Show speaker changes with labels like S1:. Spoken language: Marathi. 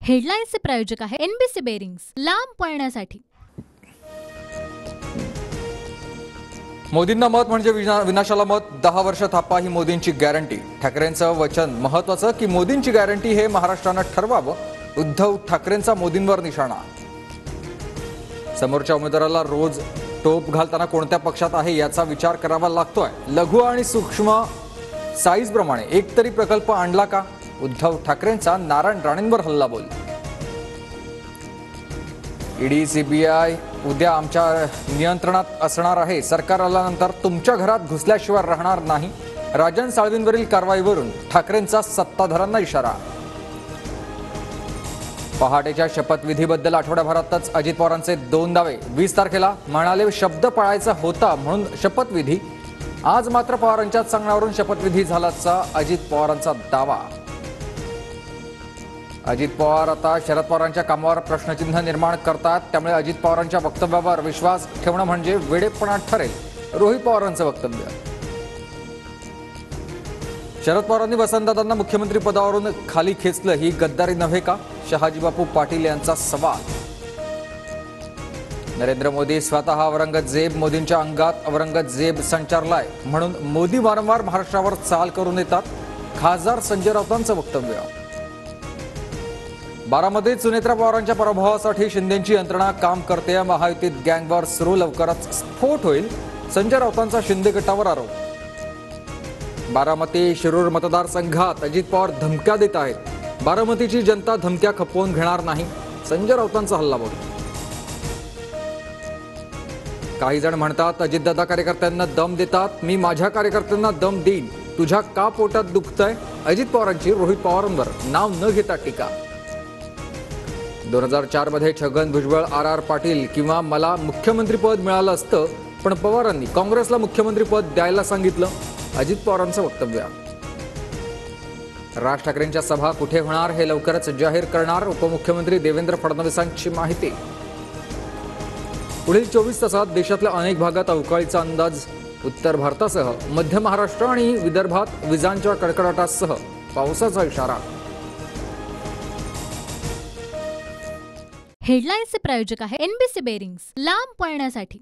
S1: हेडलाईन्सचे प्रायोजक आहे एनबीसी बेरिंग्स, लांब पळण्यासाठी।
S2: मोदींना मत म्हणजे विनाशाला मत, 10 वर्ष थापा ही मोदींची गॅरंटी। ठाकरेंचं वचन महत्त्वाचं की मोदींची गॅरंटी हे महाराष्ट्रानं ठरवावं। उद्धव ठाकरेंचा मोदींवर निशाणा। समोरच्या उमेदवाराला रोज टोप घालताना कोणत्या पक्षात आहे याचा विचार करावा लागतोय। लघु आणि सूक्ष्म साईज प्रमाणे एक तरी प्रकल्प आणला का? उद्धव ठाकरेंचा नारायण राणेंवर हल्लाबोल। ईडी सीबीआय उद्या आमच्या नियंत्रणात असणार आहे। सरकार आल्यानंतर तुमच्या घरात घुसल्याशिवाय राहणार नाही। राजन साळवींवरील कारवाईवरून ठाकरेंचा सत्ताधाऱ्यांना इशारा। पहाटेच्या शपथविधीबद्दल आठवड्याभरातच अजित पवारांचे 2 दावे। 20 तारखेला म्हणाले शब्द पाळायचा होता म्हणून शपथविधी। आज मात्र पवारांच्या सांगण्यावरून शपथविधी झाल्याचा अजित पवारांचा दावा। अजित पवार आता शरद पवारांच्या कामावर प्रश्नचिन्ह निर्माण करतात, त्यामुळे अजित पवारांच्या वक्तव्यावर विश्वास ठेवणं म्हणजे वेडेपणा ठरेल, रोहित पवारांचं वक्तव्य। शरद पवारांनी वसंतदादांना मुख्यमंत्री पदावरून खाली खेचलं, ही गद्दारी नव्हे का? शहाजीबापू पाटील यांचा सवाल। नरेंद्र मोदी स्वतः औरंगजेब, मोदींच्या अंगात औरंगजेब संचारलाय म्हणून मोदी वारंवार महाराष्ट्रावर चाल करून येतात, खासदार संजय राऊतांचं वक्तव्य। बारामतीत सुनेत्रा पवारांच्या पराभवासाठी शिंदेची यंत्रणा काम करते। महायुतीत गँगवॉर सुरू, लवकरच स्फोट होईल, संजय राऊतांचा शिंदे गटावर आरोप। बारामती शिरूर मतदारसंघात अजित पवार धमक्या देत आहेत। बारामतीची जनता धमक्या खपवून घेणार नाही, संजय राऊतांचा हल्लाबोल। काही जण म्हणतात अजितदादा कार्यकर्त्यांना दम देतात, मी माझ्या कार्यकर्त्यांना दम देईन। तुझ्या का पोटात दुखतंय? अजित पवारांची रोहित पवारांवर नाव न घेता टीका। 2004 मध्ये छगन भुजबळ, आर पाटील किंवा मला मुख्यमंत्रीपद मिळालं असतं, पण पवारांनी काँग्रेसला मुख्यमंत्रीपद द्यायला सांगितलं, अजित पवारांचं वक्तव्य। राज ठाकरेंच्या सभा कुठे होणार हे लवकरच जाहीर करणार, उपमुख्यमंत्री देवेंद्र फडणवीसांची माहिती। पुढील 24 तासात देशातल्या अनेक भागात अवकाळीचा अंदाज। उत्तर भारतासह मध्य महाराष्ट्र आणि विदर्भात विजांच्या कडकडाटासह पावसाचा इशारा।
S1: हेडलाईन्सचे प्रायोजक आहे एनबीसी बेरिंग्स, लांब पळण्यासाठी।